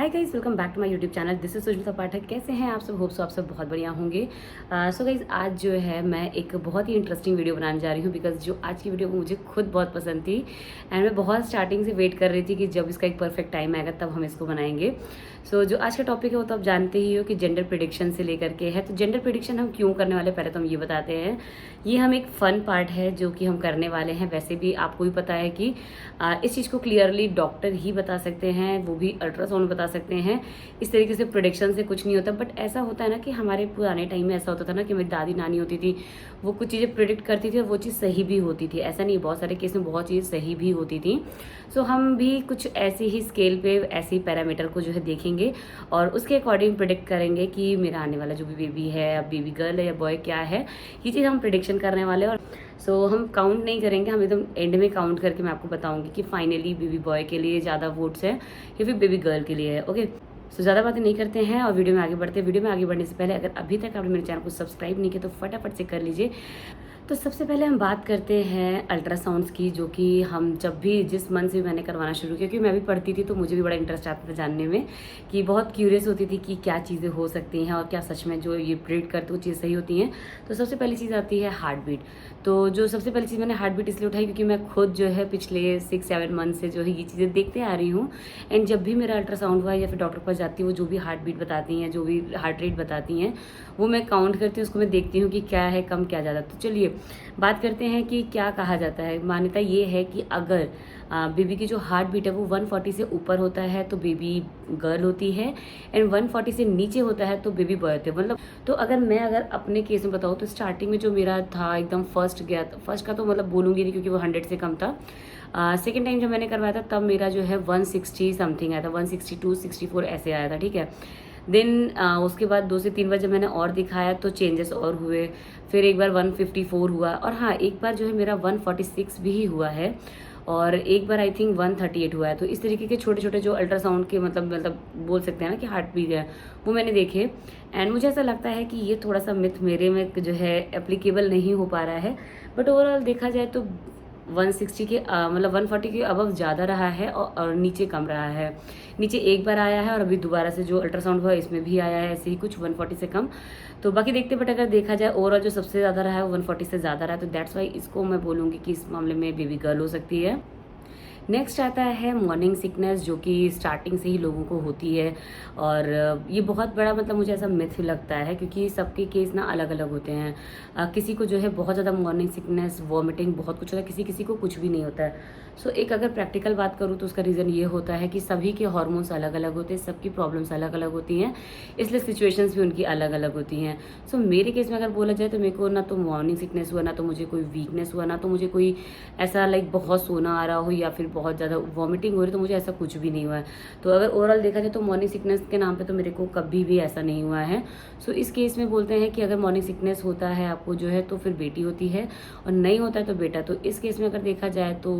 Hi guys, welcome back to my YouTube channel. This is Sushmita Pathak. कैसे हैं आप सब? होप सो आप सब बहुत बढ़िया होंगे। सो गाइज, आज जो है मैं एक बहुत ही इंटरेस्टिंग वीडियो बनाने जा रही हूँ बिकॉज जो आज की वीडियो मुझे खुद बहुत पसंद थी एंड मैं बहुत स्टार्टिंग से वेट कर रही थी कि जब इसका एक परफेक्ट टाइम आएगा तब हम इसको बनाएंगे। सो जो आज का टॉपिक है वो तो आप जानते ही हो कि जेंडर प्रिडिक्शन से लेकर के है। तो जेंडर प्रिडिक्शन हम क्यों करने वाले, पहले तो हम ये बताते हैं। ये हम एक फ़न पार्ट है जो कि हम करने वाले हैं। वैसे भी आपको भी पता है कि इस चीज़ को क्लियरली डॉक्टर ही बता सकते हैं, वो भी अल्ट्रासाउंड बता सकते हैं। इस तरीके से प्रोडिक्शन से कुछ नहीं होता। बट ऐसा होता है ना कि हमारे पुराने टाइम में ऐसा होता था ना कि मेरी दादी नानी होती थी, वो कुछ चीज़ें प्रिडिक्ट करती थी और वो चीज़ सही भी होती थी। ऐसा नहीं, बहुत सारे केस में बहुत चीज़ें सही भी होती थी। सो हम भी कुछ ऐसे ही स्केल पे ऐसे ही पैरामीटर को जो है देखेंगे और उसके अकॉर्डिंग प्रिडिक्ट करेंगे कि मेरा आने वाला जो भी बेबी है, अब बेबी गर्ल है या बॉय क्या है, ये चीज़ हम प्रिडिक्शन करने वाले हैं। और सो हम काउंट नहीं करेंगे, हम एकदम एंड में काउंट करके मैं आपको बताऊंगी कि फाइनली बेबी बॉय के लिए ज़्यादा वोट्स हैं या फिर बेबी गर्ल के लिए है। ओके, सो ज़्यादा बातें नहीं करते हैं और वीडियो में आगे बढ़ते हैं। वीडियो में आगे बढ़ने से पहले अगर अभी तक आपने मेरे चैनल को सब्सक्राइब नहीं किया तो फटाफट से कर लीजिए। तो सबसे पहले हम बात करते हैं अल्ट्रासाउंड्स की, जो कि हम जब भी जिस मन से मैंने करवाना शुरू किया, क्योंकि मैं भी पढ़ती थी तो मुझे भी बड़ा इंटरेस्ट आता था जानने में, कि बहुत क्यूरियस होती थी कि क्या चीज़ें हो सकती हैं और क्या सच में जो ये प्रिडिक्ट करते वो चीज़ सही होती हैं। तो सबसे पहली चीज़ आती है हार्ट बीट। तो जो सबसे पहली चीज़ मैंने हार्ट बीट इसलिए उठाई क्योंकि मैं खुद जो है पिछले 6-7 मंथ से जो है ये चीज़ें देखते आ रही हूँ। एंड जब भी मेरा अल्ट्रासाउंड हुआ या फिर डॉक्टर के पास जाती हूँ, वो जो भी हार्ट बीट बताती हैं, जो भी हार्ट रेट बताती हैं, वो मैं काउंट करती हूँ, उसको मैं देखती हूँ कि क्या है कम क्या ज़्यादा। तो चलिए बात करते हैं कि क्या कहा जाता है। मान्यता ये है कि अगर बेबी की जो हार्ट बीट है वो 140 से ऊपर होता है तो बेबी गर्ल होती है एंड 140 से नीचे होता है तो बेबी बॉय होते हैं। मतलब तो अगर अपने केस में बताऊँ तो स्टार्टिंग में जो मेरा था एकदम फर्स्ट गया, फर्स्ट का तो मतलब बोलूँगी नहीं क्योंकि वो 100 से कम था। सेकेंड टाइम जब मैंने करवाया था तब मेरा जो है 160 समथिंग आया था, 162, 64 ऐसे आया था, ठीक है। देन उसके बाद 2 से 3 बार जब मैंने और दिखाया तो चेंजेस और हुए। फिर एक बार 154 हुआ और हाँ, एक बार जो है मेरा 146 भी हुआ है और एक बार आई थिंक 138 हुआ है। तो इस तरीके के छोटे छोटे जो अल्ट्रासाउंड के मतलब बोल सकते हैं ना कि हार्ट बीट है, वो मैंने देखे। एंड मुझे ऐसा लगता है कि ये थोड़ा सा मिथ मेरे में जो है एप्लीकेबल नहीं हो पा रहा है। बट ओवरऑल देखा जाए तो 160 के मतलब 140 के अबव ज़्यादा रहा है और नीचे कम रहा है। नीचे एक बार आया है और अभी दोबारा से जो अल्ट्रासाउंड हुआ इसमें भी आया है ऐसे ही कुछ 140 से कम। तो बाकी देखते, बट अगर देखा जाए ओवरऑल जो सबसे ज़्यादा रहा है वो 140 से ज़्यादा रहा है। तो दैट्स वाई इसको मैं बोलूँगी कि इस मामले में बेबी गर्ल हो सकती है। नेक्स्ट आता है मॉर्निंग सिकनेस, जो कि स्टार्टिंग से ही लोगों को होती है और ये बहुत बड़ा मतलब मुझे ऐसा मिथ लगता है क्योंकि सबके केस ना अलग अलग होते हैं। किसी को जो है बहुत ज़्यादा मॉर्निंग सिकनेस, वॉमिटिंग बहुत कुछ होता है, किसी किसी को कुछ भी नहीं होता है। सो एक अगर प्रैक्टिकल बात करूँ तो उसका रीज़न ये होता है कि सभी के हार्मोन्स अलग अलग होते हैं, सबकी प्रॉब्लम्स अलग अलग होती हैं, इसलिए सिचुएशंस भी उनकी अलग अलग होती हैं। सो मेरे केस में अगर बोला जाए तो मेरे को ना तो मॉर्निंग सिकनेस हुआ, ना तो मुझे कोई वीकनेस हुआ, ना तो मुझे कोई ऐसा लाइक बहुत सोना आ रहा हो या फिर बहुत ज़्यादा वॉमिटिंग हो रही, तो मुझे ऐसा कुछ भी नहीं हुआ है। तो अगर ओवरऑल देखा जाए तो मॉर्निंग सिकनेस के नाम पे तो मेरे को कभी भी ऐसा नहीं हुआ है। सो इस केस में बोलते हैं कि अगर मॉर्निंग सिकनेस होता है आपको जो है तो फिर बेटी होती है और नहीं होता है तो बेटा। तो इस केस में अगर देखा जाए तो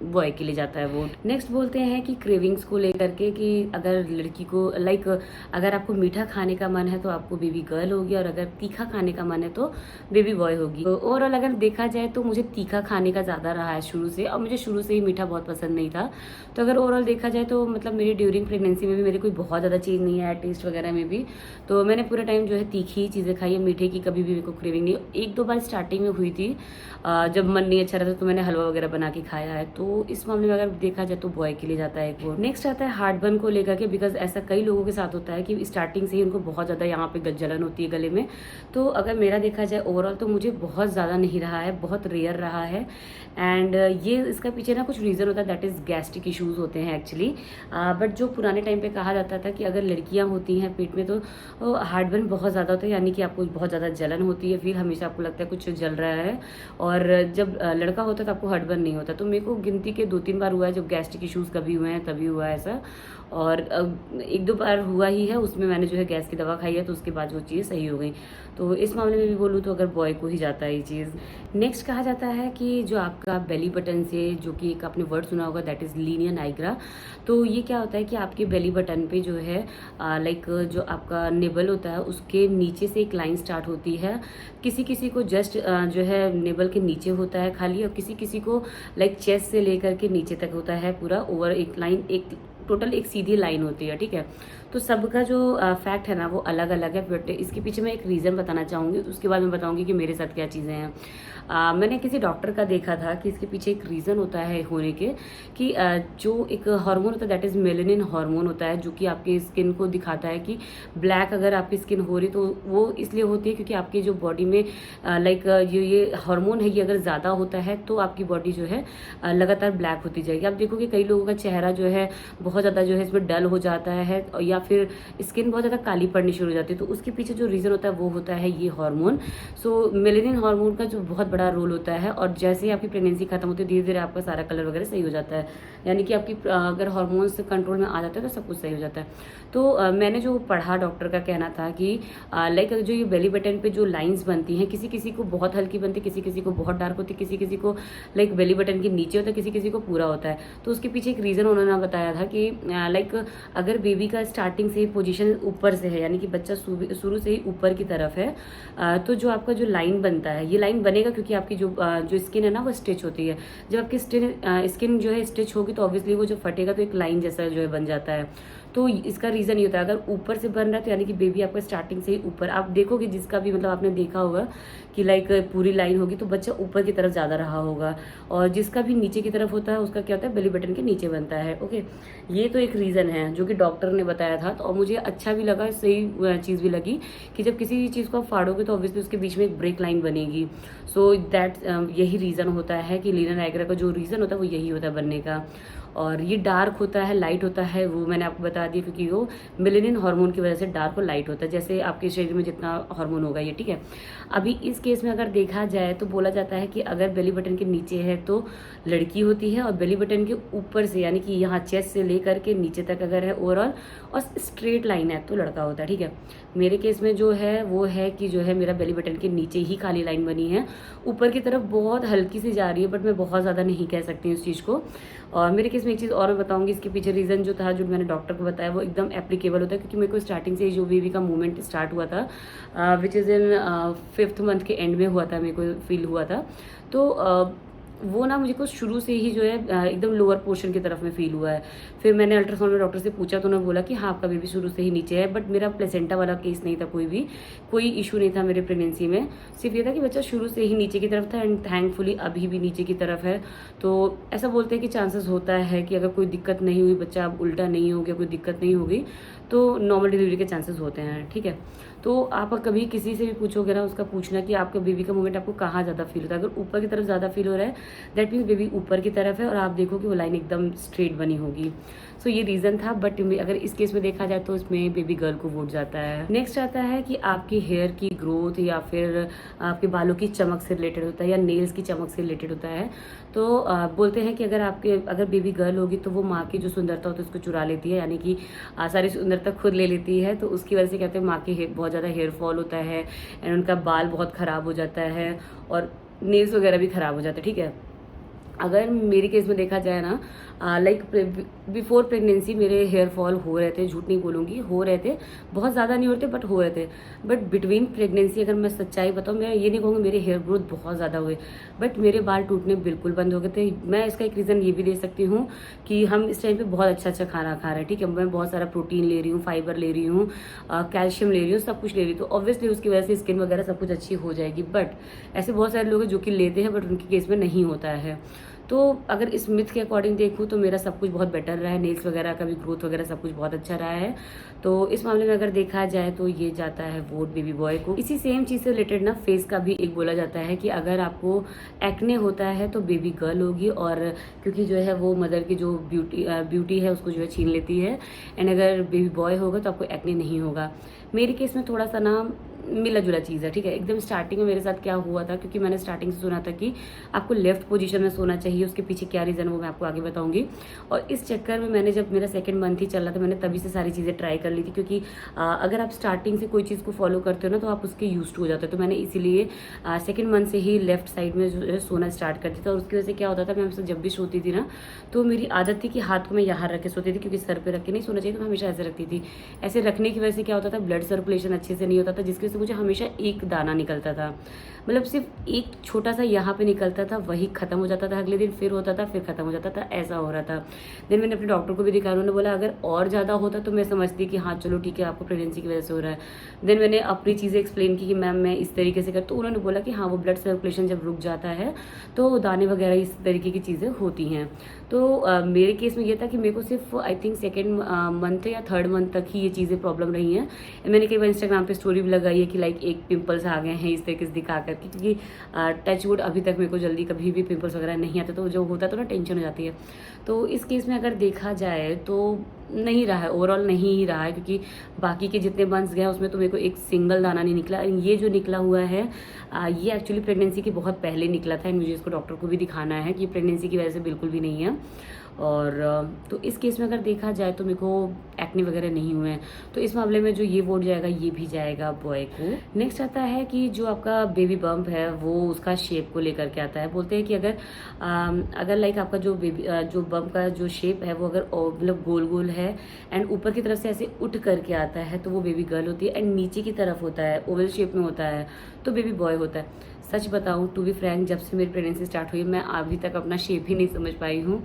बॉय के लिए जाता है वोट। नेक्स्ट बोलते हैं कि क्रेविंग्स को लेकर के कि अगर लड़की को लाइक अगर आपको मीठा खाने का मन है तो आपको बेबी गर्ल होगी और अगर तीखा खाने का मन है तो बेबी बॉय होगी। तो ओवरऑल अगर देखा जाए तो मुझे तीखा खाने का ज़्यादा रहा है शुरू से, और मुझे शुरू से ही मीठा बहुत पसंद नहीं था। तो अगर ओवरऑल देखा जाए तो मतलब मेरी ड्यूरिंग प्रेगनेंसी में भी मेरी कोई बहुत ज़्यादा चीज़ नहीं है टेस्ट वगैरह में भी। तो मैंने पूरा टाइम जो है तीखी ही चीज़ें खाई है, मीठे की कभी भी मेरे को क्रेविंग नहीं। 1-2 बार स्टार्टिंग में हुई थी, जब मन नहीं अच्छा रहता तो मैंने हलवा वगैरह बना के खाया है। तो इस मामले में अगर देखा जाए तो बॉय के लिए जाता है एक वो। नेक्स्ट आता है हार्ट बर्न को लेकर के, बिकॉज ऐसा कई लोगों के साथ होता है कि स्टार्टिंग से ही उनको बहुत ज़्यादा यहाँ पे जलन होती है गले में। तो अगर मेरा देखा जाए ओवरऑल तो मुझे बहुत ज़्यादा नहीं रहा है, बहुत रेयर रहा है। एंड ये इसका पीछे ना कुछ रीज़न होता है, दैट इज़ गैस्ट्रिक इशूज़ होते हैं एक्चुअली। बट जो पुराने टाइम पे कहा जाता था कि अगर लड़कियां होती हैं पेट में तो हार्ट बर्न बहुत ज़्यादा होता है, यानी कि आपको बहुत ज़्यादा जलन होती है, फिर हमेशा आपको लगता है कुछ जल रहा है। और जब लड़का होता है तो आपको हार्ट बर्न नहीं होता। तो मेरे को गिनती के 2-3 बार हुआ है जब गैस्ट्रिक इशूज़ कभी हुए हैं तभी हुआ है ऐसा। और 1-2 बार हुआ ही है, उसमें मैंने जो है गैस की दवा खाई है तो उसके बाद वो चीज़ सही हो गई। तो इस मामले में भी बोलूँ तो अगर बॉय को ही जाता है ये चीज़। नेक्स्ट कहा जाता है कि जो आपका बेली बटन से, जो कि एक आपने वर्ड सुना होगा दैट इज़ लीनिया नाइग्रा। तो ये क्या होता है कि आपके बेली बटन पे जो है लाइक जो आपका निबल होता है उसके नीचे से एक लाइन स्टार्ट होती है। किसी किसी को जस्ट जो है निबल के नीचे होता है खाली, और किसी किसी को लाइक चेस्ट से लेकर के नीचे तक होता है पूरा ओवर एक लाइन, एक टोटल एक सीधी लाइन होती है, ठीक है। तो सबका जो फैक्ट है ना वो अलग अलग है, बट इसके पीछे मैं एक रीज़न बताना चाहूँगी, उसके बाद मैं बताऊँगी कि मेरे साथ क्या चीज़ें हैं। मैंने किसी डॉक्टर का देखा था कि इसके पीछे एक रीज़न होता है होने के कि जो एक हार्मोन होता है दैट इज़ मेलेनिन हार्मोन होता है, जो कि आपकी स्किन को दिखाता है कि ब्लैक अगर आपकी स्किन हो रही तो वो इसलिए होती है क्योंकि आपकी जो बॉडी में लाइक ये हार्मोन है ये अगर ज़्यादा होता है तो आपकी बॉडी जो है लगातार ब्लैक होती जाएगी। आप देखोगे कई लोगों का चेहरा जो है बहुत ज़्यादा जो है इसमें डल हो जाता है या फिर स्किन बहुत ज़्यादा काली पड़नी शुरू हो जाती है, तो उसके पीछे जो रीज़न होता है वो होता है ये हार्मोन। सो मेलेनिन हार्मोन का जो बहुत बड़ा रोल होता है, और जैसे ही आपकी प्रेगनेंसी खत्म होती है धीरे धीरे आपका सारा कलर वगैरह सही हो जाता है, यानी कि आपकी अगर हार्मोन्स कंट्रोल में आ जाते हैं तो सब कुछ सही हो जाता है। तो मैंने जो पढ़ा डॉक्टर का कहना था कि लाइक जो ये बेली बटन पे जो लाइंस बनती हैं किसी किसी को बहुत हल्की बनती है, किसी किसी को बहुत डार्क होती है, किसी किसी को लाइक बेली बटन के नीचे होता है, किसी किसी को पूरा होता है। तो उसके पीछे एक रीज़न उन्होंने बताया था कि लाइक अगर बेबी का स्टार्टिंग से ही पोजीशन ऊपर से है, यानी कि बच्चा शुरू से ही ऊपर की तरफ है, तो जो आपका जो लाइन बनता है ये लाइन बनेगा क्योंकि आपकी जो स्किन है ना वो स्टिच होती है। जब आपकी स्किन जो है स्टिच होगी तो ऑब्वियसली वो जो फटेगा तो एक लाइन जैसा जो है बन जाता है। तो इसका रीज़न ये होता है अगर ऊपर से बन रहा है तो यानी कि बेबी आपका स्टार्टिंग से ही ऊपर, आप देखोगे जिसका भी मतलब आपने देखा होगा कि लाइक पूरी लाइन होगी तो बच्चा ऊपर की तरफ ज़्यादा रहा होगा, और जिसका भी नीचे की तरफ होता है उसका क्या होता है बेली बटन के नीचे बनता है। ओके, ये तो एक रीज़न है जो कि डॉक्टर ने बताया था, तो और मुझे अच्छा भी लगा, सही चीज़ भी लगी कि जब किसी भी चीज़ को आप फाड़ोगे तो ऑब्वियसली उसके बीच में एक ब्रेक लाइन बनेगी। सो दैट यही रीज़न होता है कि लीना नायग्रा का जो रीज़न होता है वो यही होता है बनने का। और ये डार्क होता है लाइट होता है वो मैंने आपको बता दिया क्योंकि वो मेलेनिन हार्मोन की वजह से डार्क और लाइट होता है, जैसे आपके शरीर में जितना हार्मोन होगा ये, ठीक है। अभी इस केस में अगर देखा जाए तो बोला जाता है कि अगर बेली बटन के नीचे है तो लड़की होती है, और बेली बटन के ऊपर से यानी कि यहाँ चेस्ट से लेकर के नीचे तक अगर है ओवरऑल और स्ट्रेट लाइन है तो लड़का होता है, ठीक है। मेरे केस में जो है वो है कि जो है मेरा बेली बटन के नीचे ही काली लाइन बनी है, ऊपर की तरफ बहुत हल्की सी जा रही है बट मैं बहुत ज़्यादा नहीं कह सकती उस चीज़ को। और मेरे केस में एक चीज़ और मैं बताऊंगी, इसके पीछे रीज़न जो था जो मैंने डॉक्टर को बताया वो एकदम एप्लीकेबल होता है क्योंकि मेरे को स्टार्टिंग से जो बेबी का मूवमेंट स्टार्ट हुआ था which is in 5th month के एंड में हुआ था, मेरे को फील हुआ था। तो वो ना मुझे को शुरू से ही जो है एकदम लोअर पोर्शन की तरफ में फील हुआ है। फिर मैंने अल्ट्रासाउंड में डॉक्टर से पूछा तो उन्होंने बोला कि हाँ आपका बेबी शुरू से ही नीचे है, बट मेरा प्लेसेंटा वाला केस नहीं था, कोई इशू नहीं था मेरे प्रेगनेंसी में। सिर्फ ये था कि बच्चा शुरू से ही नीचे की तरफ था एंड थैंकफुली अभी भी नीचे की तरफ है। तो ऐसा बोलते हैं कि चांसेस होता है कि अगर कोई दिक्कत नहीं हुई, बच्चा अब उल्टा नहीं हो गया, कोई दिक्कत नहीं होगी तो नॉर्मल डिलीवरी के चांसेस होते हैं, ठीक है। तो आप कभी किसी से भी पूछोगे ना उसका पूछना कि आपका बेबी का मूवमेंट आपको कहाँ ज़्यादा फील होता है। अगर ऊपर की तरफ ज़्यादा फील हो रहा है दैट मीन्स बेबी ऊपर की तरफ है और आप देखो कि वो लाइन एकदम स्ट्रेट बनी होगी। सो ये रीज़न था, बट अगर इस केस में देखा जाए तो इसमें बेबी गर्ल को वोट जाता है। नेक्स्ट आता है कि आपकी हेयर की ग्रोथ या फिर आपके बालों की चमक से रिलेटेड होता है या नेल्स की चमक से रिलेटेड होता है। तो बोलते हैं कि अगर बेबी गर्ल होगी तो वो माँ की जो सुंदरता होती है उसको चुरा लेती है, यानी कि सारी सुंदरता खुद ले लेती है। तो उसकी वजह से कहते हैं माँ के बहुत ज़्यादा हेयर फॉल होता है एंड उनका बाल बहुत ख़राब हो जाता है और नेल्स वगैरह भी ख़राब हो जाते हैं, ठीक है। अगर मेरे केस में देखा जाए ना लाइक बिफोर प्रेगनेंसी मेरे हेयर फॉल हो रहे थे, झूठ नहीं बोलूँगी, हो रहे थे, बहुत ज़्यादा नहीं होते बट हो रहे थे। बट बिटवीन प्रेगनेंसी अगर मैं सच्चाई बताऊँ, मैं ये नहीं कहूँगी मेरे हेयर ग्रोथ बहुत ज़्यादा हुए, बट मेरे बाल टूटने बिल्कुल बंद हो गए थे। मैं इसका एक रीज़न ये भी दे सकती हूँ कि हम इस टाइम पे बहुत अच्छा खाना खा रहे हैं, ठीक है। मैं बहुत सारा प्रोटीन ले रही हूँ, फाइबर ले रही हूँ, कैल्शियम ले रही हूँ, सब कुछ ले रही हूँ, तो ऑब्वियसली उसकी वजह से स्किन वगैरह सब कुछ अच्छी हो जाएगी। बट ऐसे बहुत सारे लोग हैं जो कि लेते हैं बट उनके केस में नहीं होता है। तो अगर इस मिथ के अकॉर्डिंग देखूँ तो मेरा सब कुछ बहुत बेटर रहा है, नेल्स वगैरह का भी ग्रोथ वगैरह सब कुछ बहुत अच्छा रहा है। तो इस मामले में अगर देखा जाए तो ये जाता है वोट बेबी बॉय को। इसी सेम चीज़ से रिलेटेड ना फेस का भी एक बोला जाता है कि अगर आपको एक्ने होता है तो बेबी गर्ल होगी, और क्योंकि जो है वो मदर की जो ब्यूटी है उसको जो है छीन लेती है, एंड अगर बेबी बॉय होगा तो आपको एक्ने नहीं होगा। मेरे केस में थोड़ा सा ना मिला जुला चीज़ है, ठीक है। एकदम स्टार्टिंग में मेरे साथ क्या हुआ था, क्योंकि मैंने स्टार्टिंग से सुना था कि आपको लेफ्ट पोजीशन में सोना चाहिए, उसके पीछे क्या रीज़न वो मैं आपको आगे बताऊंगी। और इस चक्कर में मैंने जब मेरा सेकंड मंथ ही चल रहा था मैंने तभी से सारी चीज़ें ट्राई कर ली थी, क्योंकि अगर आप स्टार्टिंग से कोई चीज़ को फॉलो करते हो ना तो आप उसके यूज टू हो जाते हो। तो मैंने इसीलिए सेकेंड मंथ से ही लेफ्ट साइड में जो है सोना स्टार्ट कर दिया था। और उसकी वजह से क्या होता था, मैं हमसे जब भी सोती थी ना तो मेरी आदत थी कि हाथ को मैं यहाँ रख के सोती थी, क्योंकि सर पर रख के नहीं सोना चाहिए, तो मैं हमेशा ऐसे रखती थी। ऐसे रखने की वजह से क्या होता था, ब्लड सर्कुलेशन अच्छे से नहीं होता था, जिसकी वजह से से मुझे हमेशा एक दाना निकलता था, मतलब सिर्फ एक छोटा सा यहाँ पे निकलता था, वही ख़त्म हो जाता था, अगले दिन फिर होता था, फिर ख़त्म हो जाता था, ऐसा हो रहा था। देन मैंने अपने डॉक्टर को भी दिखाया, उन्होंने बोला अगर और ज़्यादा होता तो मैं समझती कि हाँ चलो ठीक है आपको प्रेगनेंसी की वजह से हो रहा है। देन मैंने अपनी चीज़ें एक्सप्लेन की कि मैम मैं इस तरीके से कर, तो उन्होंने बोला कि हाँ वो ब्लड सर्कुलेशन जब रुक जाता है तो दाने वगैरह इस तरीके की चीज़ें होती हैं। तो मेरे केस में ये था कि मेरे को सिर्फ आई थिंक सेकेंड मंथ या थर्ड मंथ तक ही ये चीज़ें प्रॉब्लम रही हैं। मैंने कई बार इंस्टाग्राम पे स्टोरी भी लगाई है कि लाइक एक पिंपल्स आ गए हैं इस तरीके से दिखा करके, क्योंकि टच वुड अभी तक मेरे को जल्दी कभी भी पिंपल्स वगैरह नहीं आते, तो जो होता तो ना टेंशन हो जाती है। तो इस केस में अगर देखा जाए तो नहीं रहा है, ओवरऑल नहीं ही रहा है, क्योंकि बाकी के जितने मंथ्स गए उसमें तो मेरे को एक सिंगल दाना नहीं निकला। ये जो निकला हुआ है ये एक्चुअली प्रेगनेंसी के बहुत पहले निकला था, एंड मुझे इसको डॉक्टर को भी दिखाना है कि प्रेगनेंसी की वजह से बिल्कुल भी नहीं है। और तो इस केस में अगर देखा जाए तो मेरे को एक्ने वगैरह नहीं हुए हैं, तो इस मामले में जो ये वोट जाएगा ये भी जाएगा बॉय को। नेक्स्ट आता है कि जो आपका बेबी बम्प है वो उसका शेप को लेकर के आता है। बोलते हैं कि अगर लाइक आपका जो बेबी जो बम्प का जो शेप है वो अगर मतलब गोल गोल है एंड ऊपर की तरफ से ऐसे उठ करके आता है तो वो बेबी गर्ल होती है, एंड नीचे की तरफ होता है ओवल शेप में होता है तो बेबी बॉय होता है। सच बताऊँ टू बी फ्रैंक, जब से मेरी प्रेगनेंसी स्टार्ट हुई मैं अभी तक अपना शेप ही नहीं समझ पाई हूँ।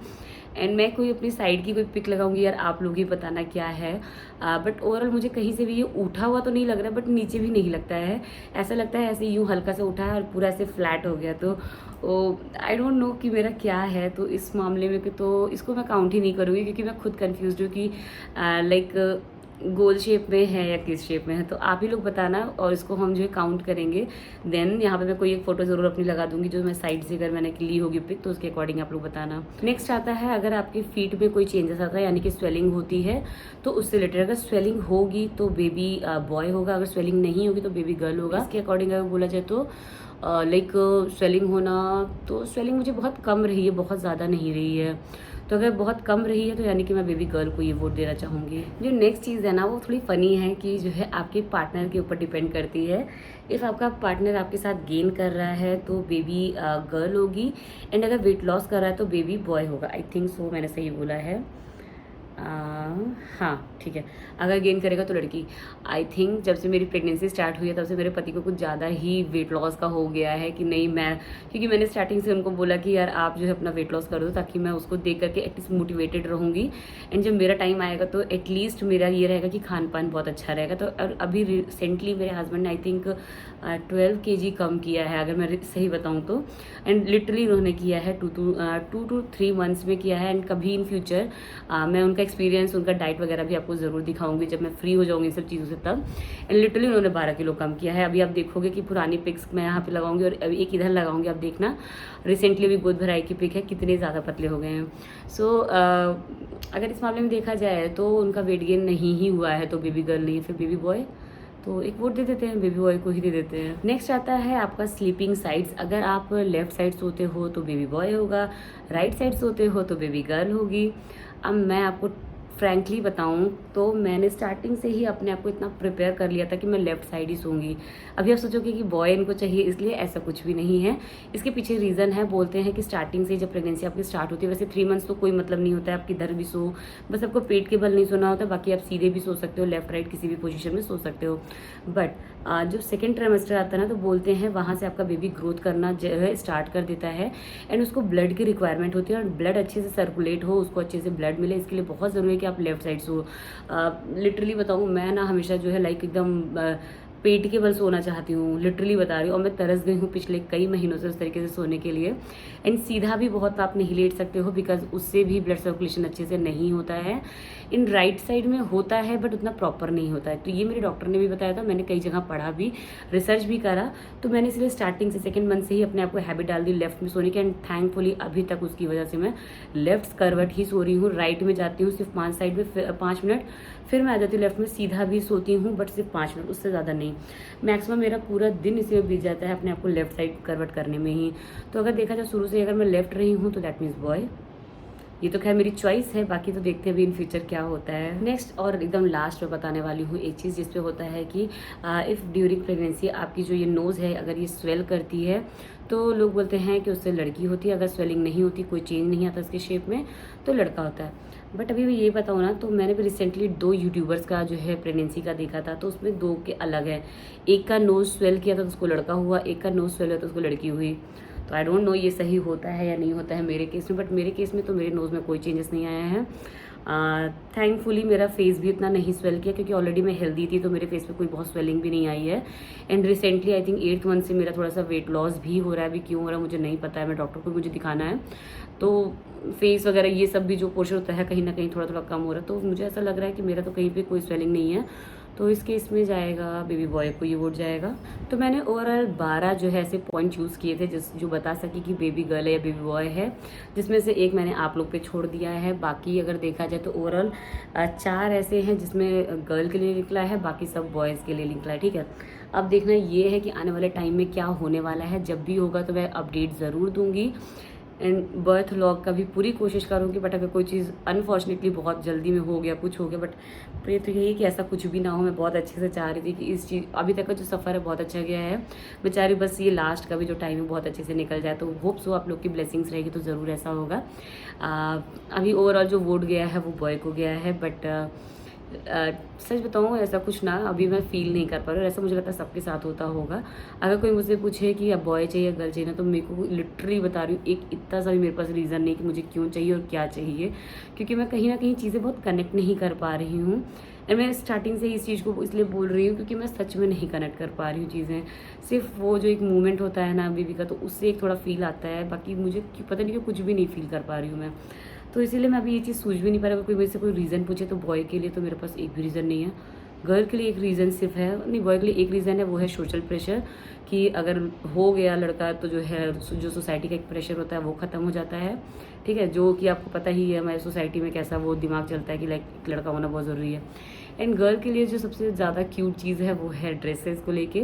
एंड मैं कोई अपनी साइड की कोई पिक लगाऊंगी यार, आप लोग ही बताना क्या है। बट ओवरऑल मुझे कहीं से भी ये उठा हुआ तो नहीं लग रहा, बट नीचे भी नहीं लगता है, ऐसा लगता है ऐसे यूँ हल्का से उठा है और पूरा ऐसे फ्लैट हो गया। तो आई डोंट नो कि मेरा क्या है। तो इस मामले में तो इसको मैं काउंट ही नहीं करूँगी, क्योंकि मैं खुद कन्फ्यूज हूँ कि लाइक गोल शेप में है या किस शेप में है। तो आप ही लोग बताना, और इसको हम जो है काउंट करेंगे। देन यहाँ पे मैं कोई एक फ़ोटो ज़रूर अपनी लगा दूंगी जो मैं साइड से अगर मैंने ली होगी पिक, तो उसके अकॉर्डिंग आप लोग बताना। नेक्स्ट आता है अगर आपके फीट में कोई चेंजेस आता है यानी कि स्वेलिंग होती है तो उससे रिलेटेड, अगर स्वेलिंग होगी तो बेबी बॉय होगा, अगर स्वेलिंग नहीं होगी तो बेबी गर्ल होगा। इसके अकॉर्डिंग अगर बोला जाए तो लाइक स्वेलिंग होना, तो स्वेलिंग मुझे बहुत कम रही है, बहुत ज़्यादा नहीं रही है। तो अगर बहुत कम रही है तो यानी कि मैं बेबी गर्ल को ये वोट देना चाहूँगी। जो नेक्स्ट चीज़ है ना वो थोड़ी फ़नी है कि जो है आपके पार्टनर के ऊपर डिपेंड करती है। इफ़ आपका पार्टनर आपके साथ गेन कर रहा है तो बेबी गर्ल होगी, एंड अगर वेट लॉस कर रहा है तो बेबी बॉय होगा। आई थिंक सो मैंने सही बोला है। हाँ ठीक है, अगर गेन करेगा तो लड़की। आई थिंक जब से मेरी प्रेगनेंसी स्टार्ट हुई है तब से मेरे पति को कुछ ज़्यादा ही वेट लॉस का हो गया है कि नहीं मैं, क्योंकि मैंने स्टार्टिंग से उनको बोला कि यार आप जो है अपना वेट लॉस कर दो ताकि मैं उसको देख करके एटलीस्ट मोटिवेटेड रहूँगी, एंड जब मेरा टाइम आएगा तो एटलीस्ट मेरा ये रहेगा कि खान पान बहुत अच्छा रहेगा। तो और अभी रिसेंटली मेरे हस्बैंड ने आई थिंक 12 kg कम किया है अगर मैं सही बताऊँ तो, एंड लिटरली उन्होंने किया है 2 to 3 मंथ्स में किया है। एंड कभी इन फ्यूचर मैं उनका एक्सपीरियंस, उनका डाइट वगैरह भी आपको ज़रूर दिखाऊंगी जब मैं फ्री हो जाऊंगी इन सब चीज़ों से तब। एंड लिटरली उन्होंने 12 किलो कम किया है। अभी आप देखोगे कि पुरानी पिक्स मैं यहाँ पे लगाऊंगी और अभी एक इधर लगाऊंगी, आप देखना रिसेंटली अभी गोद भराई की पिक है, कितने ज़्यादा पतले हो गए हैं। सो अगर इस मामले में देखा जाए तो उनका वेट गेन नहीं ही हुआ है तो बेबी गर्ल नहीं है, फिर बेबी बॉय। तो एक वोट दे देते हैं, बेबी बॉय को ही दे देते हैं। नेक्स्ट आता है आपका स्लीपिंग साइड्स। अगर आप लेफ्ट साइड सोते हो तो बेबी बॉय होगा, राइट साइड सोते हो तो बेबी गर्ल होगी। अब मैं आपको फ्रैंकली बताऊं तो मैंने स्टार्टिंग से ही अपने आप को इतना प्रिपेयर कर लिया था कि मैं लेफ्ट साइड ही सोऊंगी। अभी आप सोचोगे कि बॉय इनको चाहिए इसलिए, ऐसा कुछ भी नहीं है। इसके पीछे रीज़न है, बोलते हैं कि स्टार्टिंग से जब प्रेगनेंसी आपकी स्टार्ट होती है, वैसे 3 मंथ्स तो कोई मतलब नहीं होता है, आप किधर भी सो, बस आपको पेट के बल नहीं सोना होता, बाकी आप सीधे भी सो सकते हो, लेफ्ट राइट किसी भी पोजीशन में सो सकते हो। बट जो सेकेंड ट्राइमेस्टर आता है ना तो बोलते हैं वहाँ से आपका बेबी ग्रोथ करना जो है स्टार्ट कर देता है, एंड उसको ब्लड की रिक्वायरमेंट होती है, और ब्लड अच्छे से सर्कुलेट हो, उसको अच्छे से ब्लड मिले, इसके लिए बहुत ज़रूरी है कि आप लेफ्ट साइड सो। लिटरली बताऊँ मैं ना हमेशा जो है लाइक एकदम पेट के बल सोना चाहती हूँ, लिटरली बता रही हूँ, और मैं तरस गई हूँ पिछले कई महीनों से उस तरीके से सोने के लिए। एंड सीधा भी बहुत आप नहीं लेट सकते हो बिकॉज उससे भी ब्लड सर्कुलेशन अच्छे से नहीं होता है। इन राइट साइड में होता है बट उतना प्रॉपर नहीं होता है, तो ये मेरे डॉक्टर ने भी बताया था, मैंने कई जगह पढ़ा भी, रिसर्च भी करा, तो मैंने इसलिए स्टार्टिंग से सेकेंड मंथ से ही अपने आप को हैबिट डाल दी लेफ्ट में सोने की। एंड थैंकफुली अभी तक उसकी वजह से मैं लेफ्ट करवट ही सो रही हूँ। राइट में जाती हूँ सिर्फ 5 साइड में 5 मिनट, फिर मैं आ जाती हूँ लेफ्ट में, सीधा भी सोती हूँ बट सिर्फ 5 मिनट, उससे ज़्यादा नहीं। मैक्सिमम मेरा पूरा दिन इसी में बीत जाता है अपने आप को लेफ्ट साइड करवट करने में ही। तो अगर देखा जाए शुरू से अगर मैं लेफ्ट रही हूँ तो दैट मीन्स बॉय। ये तो खैर मेरी चॉइस है, बाकी तो देखते हैं अभी इन फ्यूचर क्या होता है। नेक्स्ट और एकदम लास्ट में बताने वाली हूँ एक चीज़ जिसपे होता है कि इफ़ ड्यूरिंग प्रेगनेंसी आपकी जो ये नोज़ है अगर ये स्वेल करती है तो लोग बोलते हैं कि उससे लड़की होती है, अगर स्वेलिंग नहीं होती, कोई चेंज नहीं आता इसके शेप में, तो लड़का होता है। बट अभी मैं ये बताऊँ ना, तो मैंने भी रिसेंटली 2 यूट्यूबर्स का जो है प्रेगनेंसी का देखा था, तो उसमें 2 के अलग हैं। एक का नोज़ स्वेल किया था तो उसको लड़का हुआ, एक का नोज़ स्वेल हुआ तो उसको लड़की हुई। तो आई डोंट नो ये सही होता है या नहीं होता है मेरे केस में, बट मेरे केस में तो मेरे नोज़ में कोई चेंजेस नहीं आया है। थैंकफुली मेरा फेस भी इतना नहीं स्वेल किया, क्योंकि ऑलरेडी मैं हेल्दी थी, तो मेरे फेस पे कोई बहुत स्वेलिंग भी नहीं आई है। And recently I think 8th month से मेरा थोड़ा सा वेट लॉस भी हो रहा है। अभी क्यों हो रहा है मुझे नहीं पता है, मैं डॉक्टर को मुझे दिखाना है। तो फेस वगैरह ये सब भी जो पोर्शन होता है कहीं ना कहीं थोड़ा थोड़ा कम हो रहा है, तो मुझे ऐसा लग रहा है कि मेरा तो कहीं पे कोई स्वेलिंग नहीं है। तो इस केस में जाएगा बेबी बॉय को ये वोट जाएगा। तो मैंने ओवरऑल 12 जो है ऐसे पॉइंट चूज़ किए थे जो बता सके कि बेबी गर्ल है या बेबी बॉय है, जिसमें से एक मैंने आप लोग पे छोड़ दिया है। बाकी अगर देखा जाए तो ओवरऑल 4 ऐसे हैं जिसमें गर्ल के लिए निकला है, बाकी सब बॉयज़ के लिए निकला है। ठीक है, अब देखना ये है कि आने वाले टाइम में क्या होने वाला है। जब भी होगा तो मैं अपडेट ज़रूर दूंगी। एंड बर्थ लॉग का भी पूरी कोशिश करूँगी, बट अगर कोई चीज़ अनफॉर्चुनेटली बहुत जल्दी में हो गया, कुछ हो गया, बट ये तो यही कि ऐसा कुछ भी ना हो। मैं बहुत अच्छे से चाह रही थी कि इस चीज़ अभी तक का जो सफ़र है बहुत अच्छा गया है बेचारी, बस ये लास्ट का भी जो टाइम है बहुत अच्छे से निकल जाए। तो होप सो आप लोग की ब्लेसिंग्स रहेगी तो ज़रूर ऐसा होगा। अभी ओवरऑल जो वोट गया है वो बॉय को गया है, बट सच बताऊँ ऐसा कुछ ना अभी मैं फ़ील नहीं कर पा रही हूँ। ऐसा मुझे लगता है सबके साथ होता होगा। अगर कोई मुझसे पूछे कि अब बॉय चाहिए या गर्ल चाहिए ना, तो मेरे को लिटरली बता रही हूँ एक इतना सा भी मेरे पास रीज़न नहीं कि मुझे क्यों चाहिए और क्या चाहिए, क्योंकि मैं कहीं ना कहीं चीज़ें बहुत कनेक्ट नहीं कर पा रही हूँ। एंड मैं स्टार्टिंग से इस चीज़ को इसलिए बोल रही हूँ क्योंकि मैं सच में नहीं कनेक्ट कर पा रही हूँ चीज़ें। सिर्फ वो जो एक मोमेंट होता है ना बेबी का, तो उससे एक थोड़ा फील आता है, बाकी मुझे पता नहीं कि कुछ भी नहीं फील कर पा रही हूँ मैं। तो इसीलिए मैं अभी ये चीज़ सोच भी नहीं पा रहा। अगर कोई मेरे से कोई रीज़न पूछे तो बॉय के लिए तो मेरे पास एक भी रीज़न नहीं है। गर्ल के लिए एक रीज़न सिर्फ है, नहीं बॉय के लिए एक रीज़न है, वो है सोशल प्रेशर। कि अगर हो गया लड़का तो जो है जो सोसाइटी का एक प्रेशर होता है वो ख़त्म हो जाता है। ठीक है, जो कि आपको पता ही है हमारी सोसाइटी में कैसा वो दिमाग चलता है कि लाइक एक लड़का होना बहुत ज़रूरी है। एंड गर्ल के लिए जो सबसे ज़्यादा क्यूट चीज़ है वो है ड्रेसेस को लेके,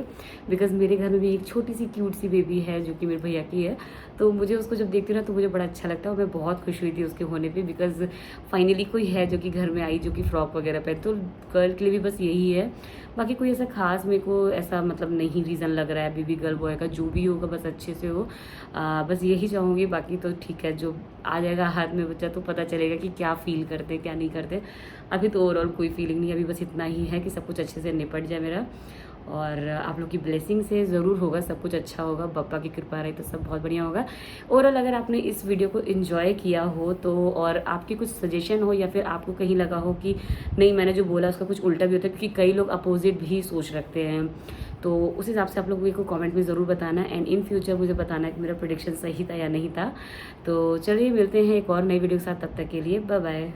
बिकॉज़ मेरे घर में भी एक छोटी सी क्यूट सी बेबी है जो कि मेरे भैया की है। तो मुझे उसको जब देखती हूँ ना तो मुझे बड़ा अच्छा लगता है, और मैं बहुत खुश हुई थी उसके होने पे, बिकॉज़ फाइनली कोई है जो कि घर में आई जो कि फ्रॉक वगैरह पहन। तो गर्ल के लिए भी बस यही है, बाकी कोई ऐसा खास मेरे को ऐसा मतलब नहीं रीज़न लग रहा है। बेबी गर्ल बॉय का जो भी होगा बस अच्छे से हो, बस यही चाहूँगी। बाकी तो ठीक है, जो आ जाएगा हाथ में बच्चा तो पता चलेगा कि क्या फ़ील करते हैं क्या नहीं करते। अभी तो ओवरऑल कोई फीलिंग नहीं है, अभी बस इतना ही है कि सब कुछ अच्छे से निपट जाए मेरा, और आप लोग की ब्लेसिंग से ज़रूर होगा, सब कुछ अच्छा होगा। पापा की कृपा रही तो सब बहुत बढ़िया होगा। ओवरऑल अगर आपने इस वीडियो को एंजॉय किया हो तो, और आपकी कुछ सजेशन हो या फिर आपको कहीं लगा हो कि नहीं मैंने जो बोला उसका कुछ उल्टा भी होता है, क्योंकि कई लोग अपोजिट भी सोच रखते हैं, तो उस हिसाब से आप लोग मेरे को कमेंट में ज़रूर बताना। एंड इन फ्यूचर मुझे बताना है कि मेरा प्रेडिक्शन सही था या नहीं था। तो चलिए मिलते हैं एक और नई वीडियो के साथ, तब तक के लिए बाय बाय।